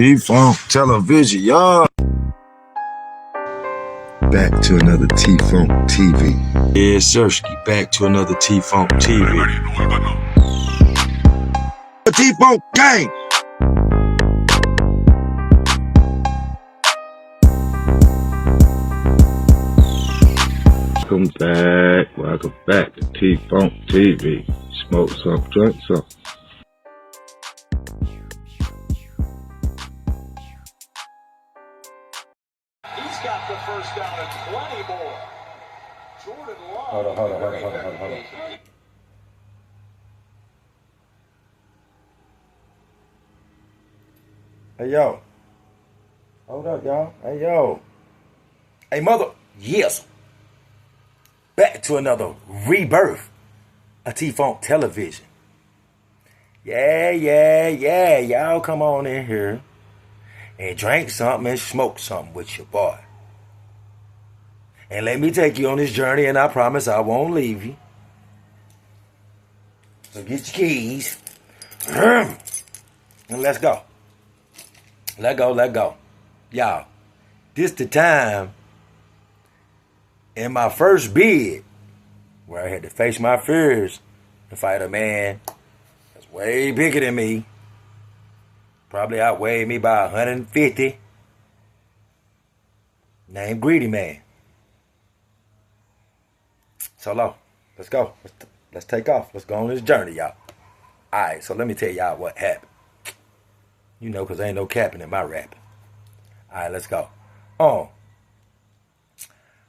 T-Funk television, y'all. Back to another T-Funk TV. Yeah, Sirski, back to another T-Funk TV. The T-Funk gang. Welcome back to T-Funk TV. Smoke some, drink some. He's got the first down and plenty more. Jordan Love. Hold on. Hey, yo. Hold up, y'all. Hey, yo. Hey, mother. Yes. Back to another rebirth of T-Funk television. Yeah. Y'all come on in here and drink something and smoke something with your boy. And let me take you on this journey, and I promise I won't leave you. So get your keys. And let's go. Let go. Y'all, this the time in my first bid where I had to face my fears and fight a man that's way bigger than me. Probably outweighed me by 150. Named Greedy Man. So, let's go. Let's take off. Let's go on this journey, y'all. Alright, so let me tell y'all what happened. You know, because ain't no capping in my rapping. Alright, let's go.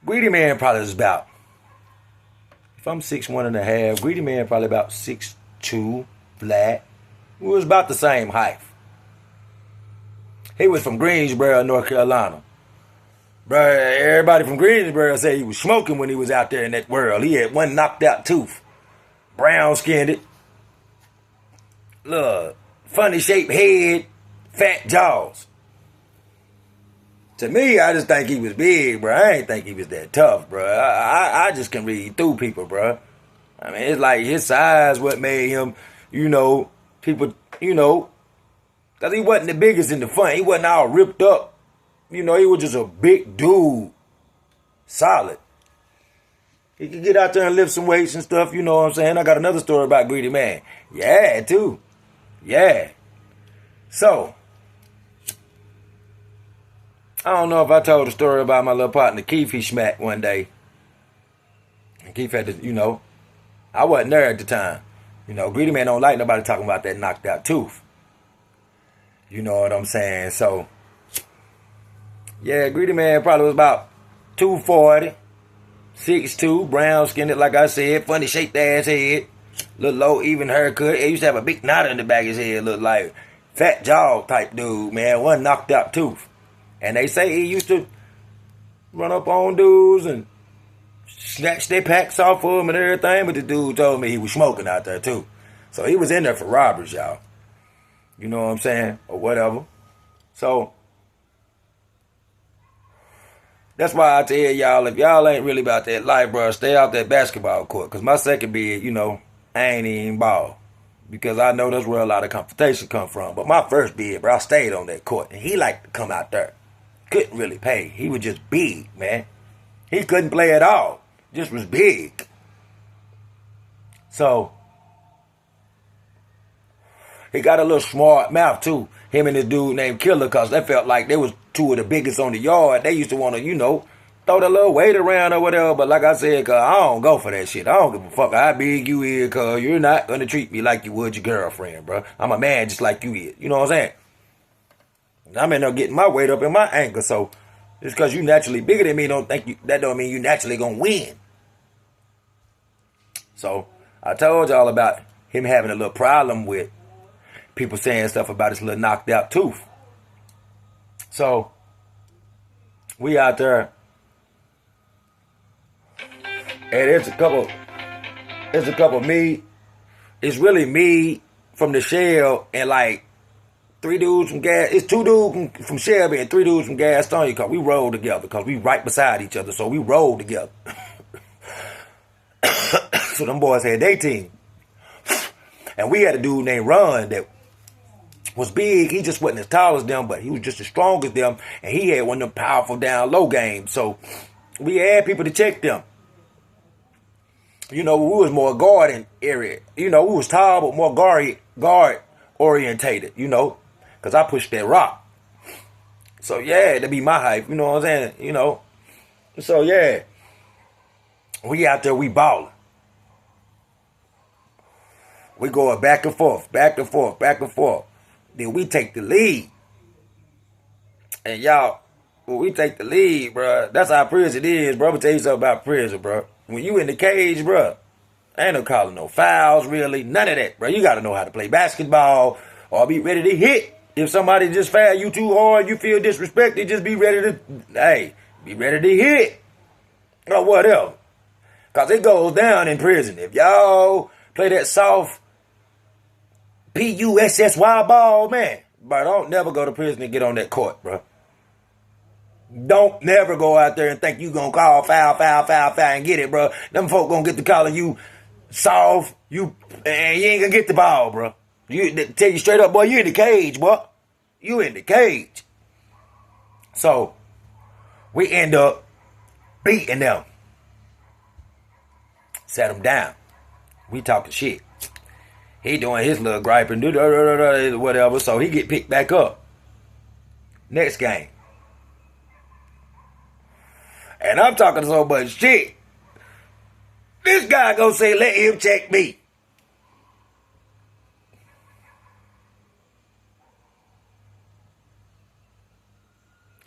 Greedy Man probably is about, if I'm 6'1.5", Greedy Man probably about 6'2", flat. We was about the same height. He was from Greensboro, North Carolina. Bruh, everybody from Greensboro said he was smoking when he was out there in that world. He had one knocked out tooth. Brown skinned, little funny shaped head, fat jaws. To me, I just think he was big, bro. I ain't think he was that tough, bro. I just can read through people, bro. I mean, it's like his size what made him, people, because he wasn't the biggest in the front. He wasn't all ripped up. He was just a big dude. Solid. He could get out there and lift some weights and stuff, you know what I'm saying? I got another story about Greedy Man. Yeah, too. Yeah. So, I don't know if I told the story about my little partner Keith he smacked one day. And Keith had to, I wasn't there at the time. Greedy Man don't like nobody talking about that knocked out tooth. You know what I'm saying? So, yeah, Greedy Man probably was about 240, 6'2", brown skinned, like I said, funny shaped ass head, little low, even haircut. He used to have a big knot in the back of his head, looked like fat jaw type dude, man, one knocked out tooth. And they say he used to run up on dudes and snatch their packs off of them and everything, but the dude told me he was smoking out there too. So he was in there for robbers, y'all. You know what I'm saying? Or whatever. So, that's why I tell y'all, if y'all ain't really about that life, bro, stay out that basketball court. Because my second bid, I ain't even ball. Because I know that's where a lot of confrontation come from. But my first bid, bro, I stayed on that court. And he liked to come out there. Couldn't really pay. He was just big, man. He couldn't play at all. Just was big. So, he got a little smart mouth, too. Him and this dude named Killer, because they felt like they was two of the biggest on the yard. They used to want to, throw that little weight around or whatever. But like I said, cuz I don't go for that shit. I don't give a fuck how big you is, cuz you're not going to treat me like you would your girlfriend, bro. I'm a man just like you is. You know what I'm saying? I'm in there getting my weight up in my ankle. So, just because you naturally bigger than me, that don't mean you naturally going to win. So, I told y'all about him having a little problem with people saying stuff about his little knocked out tooth. So, we out there, and it's a couple me, it's really me from the Shell and like 3 dudes from Gas, it's 2 dudes from Shelby and 3 dudes from Gastonia, because we roll together, because we right beside each other, so we roll together. So them boys had their team. And we had a dude named Ron that was big. He just wasn't as tall as them, but he was just as strong as them, and he had one of them powerful down low games. So we had people to check them. We was more guarding area. We was tall, but more guard orientated, because I pushed that rock. So, yeah, that'd be my hype, you know what I'm saying, So, yeah, we out there, we balling. We going back and forth, back and forth, back and forth. Then we take the lead. And y'all, when we take the lead, bro, that's how prison is, bro. I'm going to tell you something about prison, bro. When you in the cage, bro, ain't no calling no fouls, really. None of that, bro. You got to know how to play basketball or be ready to hit. If somebody just foul you too hard, you feel disrespected, just be ready to, be ready to hit. Or whatever. Because it goes down in prison. If y'all play that soft PUSSY ball, man, bro, don't never go to prison and get on that court, bro. Don't never go out there and think you gonna call foul, and get it, bro. Them folk gonna get to calling you soft, and you ain't gonna get the ball, bro. You tell you straight up, boy, you in the cage, boy. You in the cage. So we end up beating them. Sat him down. We talking shit. He doing his little griping, whatever. So he get picked back up. Next game. And I'm talking so much shit. This guy gonna say, let him check me.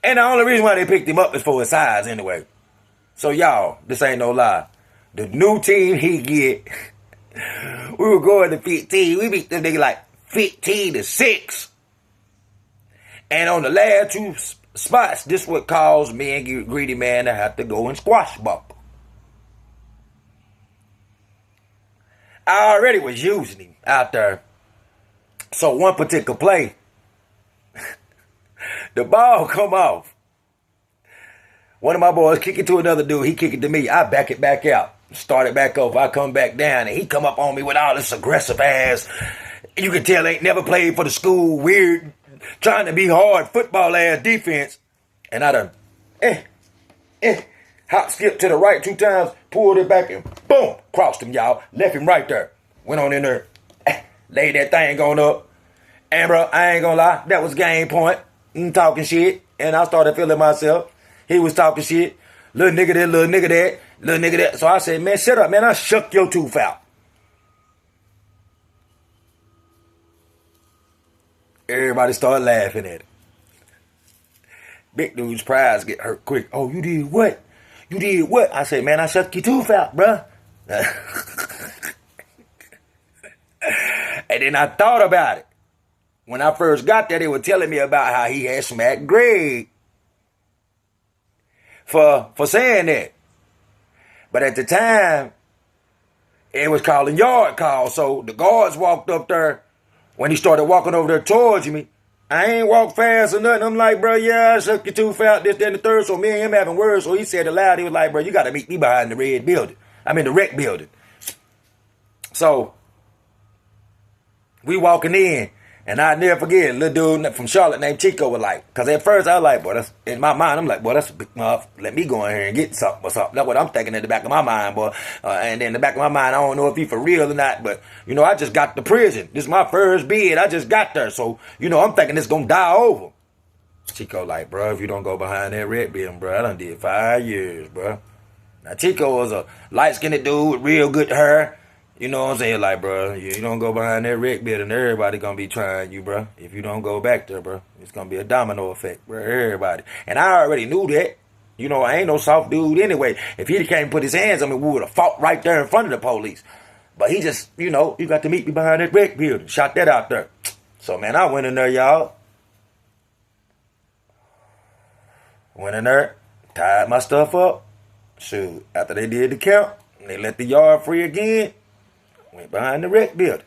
And the only reason why they picked him up is for his size anyway. So y'all, this ain't no lie. The new team he get, we were going to 15. We beat them nigga like 15-6. And on the last two spots, this what caused me and Greedy Man to have to go and squash buckle. I already was using him out there. So one particular play, the ball come off. One of my boys kick it to another dude. He kick it to me. I back it back out. Start it back over. I come back down, and he come up on me with all this aggressive ass. You can tell ain't never played for the school. Weird, trying to be hard football ass defense. And I done, hop, skip to the right 2 times, pulled it back, and boom, crossed him, y'all. Left him right there. Went on in there, laid that thing on up. And bro, I ain't gonna lie, that was game point. Talking shit, and I started feeling myself. He was talking shit. Little nigga this, little nigga that, little nigga that. So I said, man, shut up, man. I shook your tooth out. Everybody started laughing at it. Big dude's prize get hurt quick. Oh, you did what? You did what? I said, man, I shook your tooth out, bruh. And then I thought about it. When I first got there, they were telling me about how he had smacked Greg for saying that. But at the time, it was calling yard call. So the guards walked up there. When he started walking over there towards me, I ain't walk fast or nothing. I'm like, bro, yeah, I shook your tooth out, this, that, and the third. So me and him having words. So he said aloud, he was like, bro, you got to meet me behind the red building. The rec building. So we walking in. And I never forget, a little dude from Charlotte named Chico was like, because at first I was like, boy, that's, in my mind, I'm like, boy, that's a big muff. Let me go in here and get something or something. That's what I'm thinking in the back of my mind, boy. And then in the back of my mind, I don't know if he for real or not, but, I just got to prison. This is my first bid. I just got there. So, I'm thinking it's going to die over. Chico like, bro, if you don't go behind that red building, bro, I done did 5 years, bro. Now, Chico was a light-skinned dude with real good hair. You know what I'm saying? Like, bro, you don't go behind that rec building, everybody gonna be trying you, bro. If you don't go back there, bro, it's gonna be a domino effect, bro, everybody. And I already knew that. I ain't no soft dude anyway. If he came and put his hands on me, we would have fought right there in front of the police. But he just, you got to meet me behind that rec building. Shot that out there. So, man, I went in there, y'all. Went in there, tied my stuff up. Shoot, after they did the count, they let the yard free again. Went behind the rec building.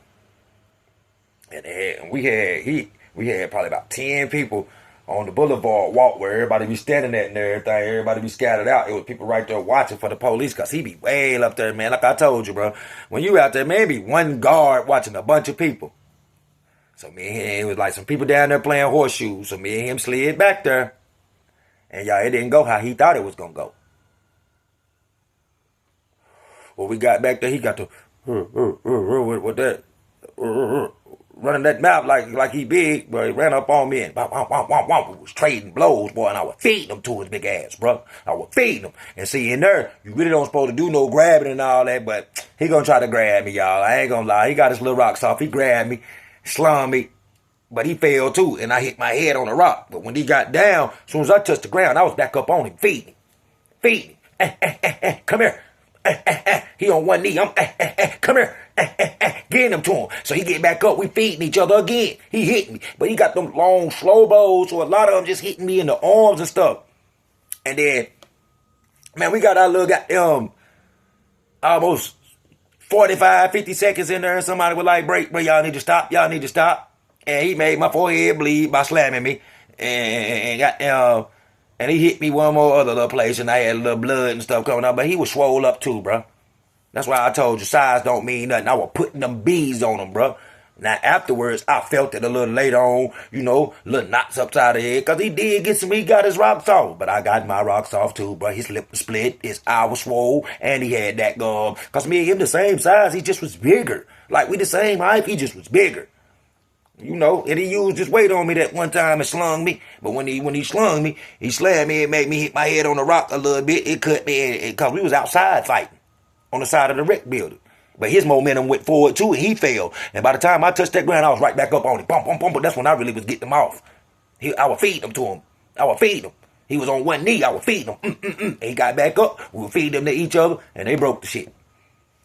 And we had probably about 10 people on the boulevard walk where everybody be standing at and everything. Everybody be scattered out. It was people right there watching for the police because he be way up there, man. Like I told you, bro. When you out there, maybe one guard watching a bunch of people. So me and him, it was like some people down there playing horseshoes. So me and him slid back there. And y'all, it didn't go how he thought it was going to go. When we got back there, he got to, with that, running that mouth like he big, but he ran up on me and was trading blows, boy, and I was feeding him to his big ass, bro. I was feeding him. And see, in there, you really don't supposed to do no grabbing and all that, but he gonna try to grab me, y'all. I ain't gonna lie. He got his little rocks off. He grabbed me, slung me, but he fell too, and I hit my head on a rock. But when he got down, as soon as I touched the ground, I was back up on him, feeding him. Come here. He on one knee. I'm come here. Getting him to him. So he get back up. We feeding each other again. He hit me. But he got them long, slow bows, so a lot of them just hitting me in the arms and stuff. And then, man, we got our little goddamn almost 45, 50 seconds in there, and somebody was like, break, bro, y'all need to stop. Y'all need to stop. And he made my forehead bleed by slamming me. And goddamn... And he hit me one more other little place, and I had a little blood and stuff coming out. But he was swole up too, bro. That's why I told you size don't mean nothing. I was putting them bees on him, bro. Now, afterwards, I felt it a little later on, little knots upside the head. Because he did get he got his rocks off. But I got my rocks off too, bro. His lip was split, his eye was swole, and he had that gum. Because me and him the same size, he just was bigger. Like, we the same height, he just was bigger. And he used his weight on me that one time and slung me. But when he slung me, he slammed me and made me hit my head on the rock a little bit. It cut me because we was outside fighting on the side of the rec building. But his momentum went forward too, and he fell. And by the time I touched that ground, I was right back up on him. Bump, bump, bump. But that's when I really was getting him off. I was feeding him to him. I was feeding him. He was on one knee. I was feeding him. And he got back up. We were feeding them to each other, and they broke the shit.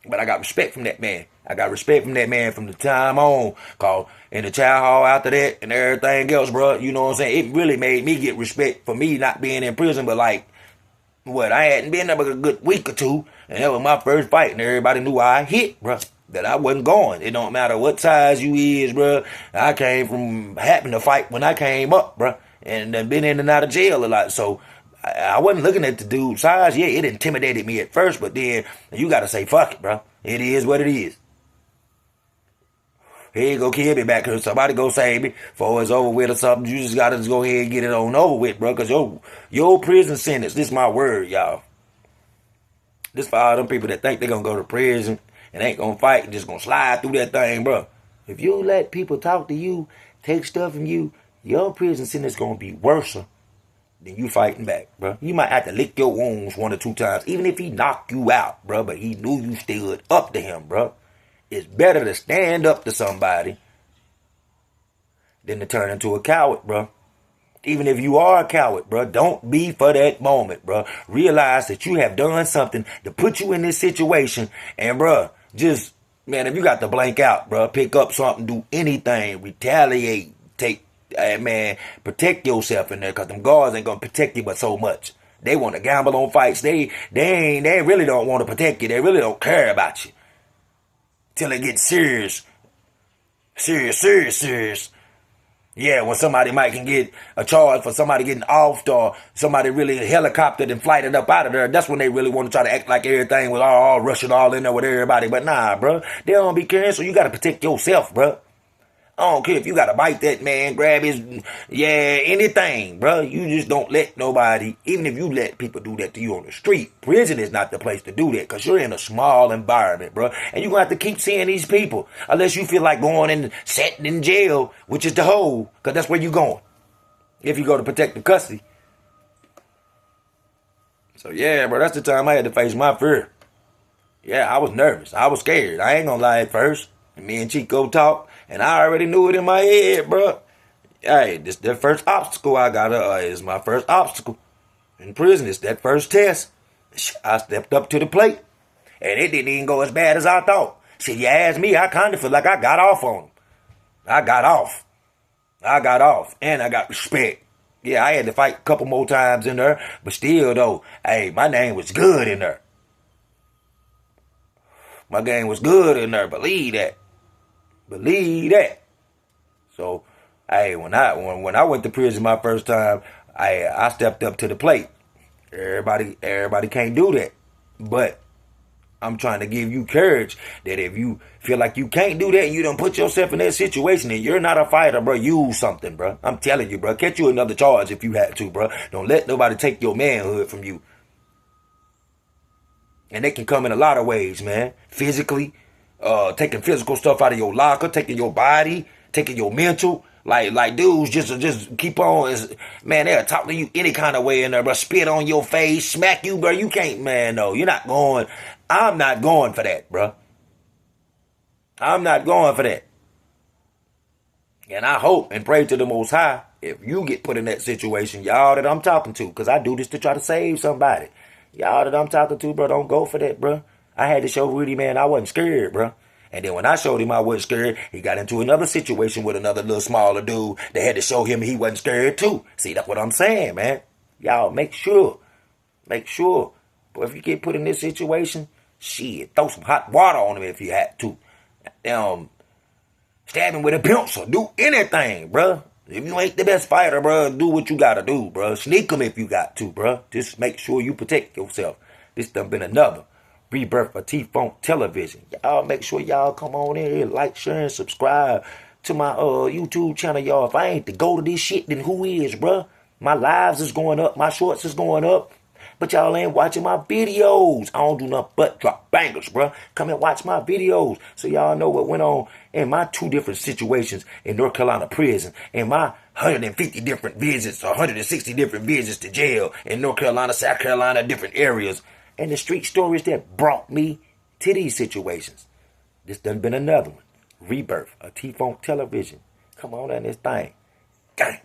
But I got respect from that man. I got respect from that man from the time on. Cause in the child hall after that and everything else, bro, you know what I'm saying? It really made me get respect for me not being in prison. But I hadn't been there but a good week or two. And that was my first fight. And everybody knew I hit, bro. That I wasn't going. It don't matter what size you is, bro. I came from having to fight when I came up, bro. And been in and out of jail a lot. So I wasn't looking at the dude's size. Yeah, it intimidated me at first, but then you got to say, fuck it, bro. It is what it is. Here you go, kill me back here. Somebody go save me before it's over with or something. You just got to go ahead and get it on over with, bro, because your prison sentence, this is my word, y'all. This for all them people that think they're going to go to prison and ain't going to fight and just going to slide through that thing, bro. If you let people talk to you, take stuff from you, your prison sentence is going to be worse then you fighting back, bro. You might have to lick your wounds 1 or 2 times, even if he knocked you out, bro, but he knew you stood up to him, bro. It's better to stand up to somebody than to turn into a coward, bro. Even if you are a coward, bro, don't be for that moment, bro. Realize that you have done something to put you in this situation, and, bro, just, man, if you got to blank out, bro, pick up something, do anything, retaliate, protect yourself in there, because them guards ain't gonna protect you but so much. They want to gamble on fights. They really don't want to protect you. They really don't care about you till it gets serious. Yeah, when somebody can get a charge for somebody getting offed or somebody really helicoptered and flighted up out of there, that's when they really want to try to act like everything was all rushing all in there with everybody. But nah, bro, they don't be caring, so you got to protect yourself, bro. I don't care if you got to bite that man, grab his, anything, bro. You just don't let nobody, even if you let people do that to you on the street, prison is not the place to do that because you're in a small environment, bro. And you're going to have to keep seeing these people unless you feel like going and sitting in jail, which is the hole, because that's where you're going if you go to protective custody. So, yeah, bro, that's the time I had to face my fear. Yeah, I was nervous. I was scared. I ain't going to lie at first. And me and Chico talked. And I already knew it in my head, bro. Hey, this the first obstacle I got. Is my first obstacle in prison. It's that first test. I stepped up to the plate, and it didn't even go as bad as I thought. See, you ask me, I kind of feel like I got off on him. I got off, and I got respect. Yeah, I had to fight a couple more times in there, but still, though, hey, my name was good in there. My game was good in there. Believe that. So, hey, when I went to prison my first time, I stepped up to the plate. Everybody can't do that. But I'm trying to give you courage that if you feel like you can't do that and you don't put yourself in that situation and you're not a fighter, bro, use something, bro. I'm telling you, bro. Catch you another charge if you had to, bro. Don't let nobody take your manhood from you. And they can come in a lot of ways, man. Physically, taking physical stuff out of your locker, taking your body, taking your mental. Like dudes just keep on, man, they'll talk to you any kind of way in there, bro. Spit on your face, smack you, bro. You can't, man, no. You're not going. I'm not going for that, bro. I'm not going for that. And I hope and pray to the Most High, if you get put in that situation, y'all that I'm talking to, because I do this to try to save somebody. Y'all that I'm talking to, bro, don't go for that, bro. I had to show Rudy, man, I wasn't scared, bro. And then when I showed him I wasn't scared, he got into another situation with another little smaller dude. They had to show him he wasn't scared too. See, that's what I'm saying, man. Y'all make sure. Make sure. But if you get put in this situation, shit, throw some hot water on him if you had to. Stab him with a pencil. Do anything, bro. If you ain't the best fighter, bro, do what you gotta do, bro. Sneak him if you got to, bro. Just make sure you protect yourself. This done been another rebirth for T-Funk Television. Y'all make sure y'all come on in here, like, share, and subscribe to my YouTube channel, y'all. If I ain't to go to this shit, then who is, bruh? My lives is going up, my shorts is going up, but y'all ain't watching my videos. I don't do nothing but drop bangers, bruh. Come and watch my videos so y'all know what went on in my 2 different situations in North Carolina prison, and my 150 different visits, or 160 different visits to jail in North Carolina, South Carolina, different areas. And the street stories that brought me to these situations. This done been another one. Rebirth of T-Funk Television. Come on in this thing. Gang.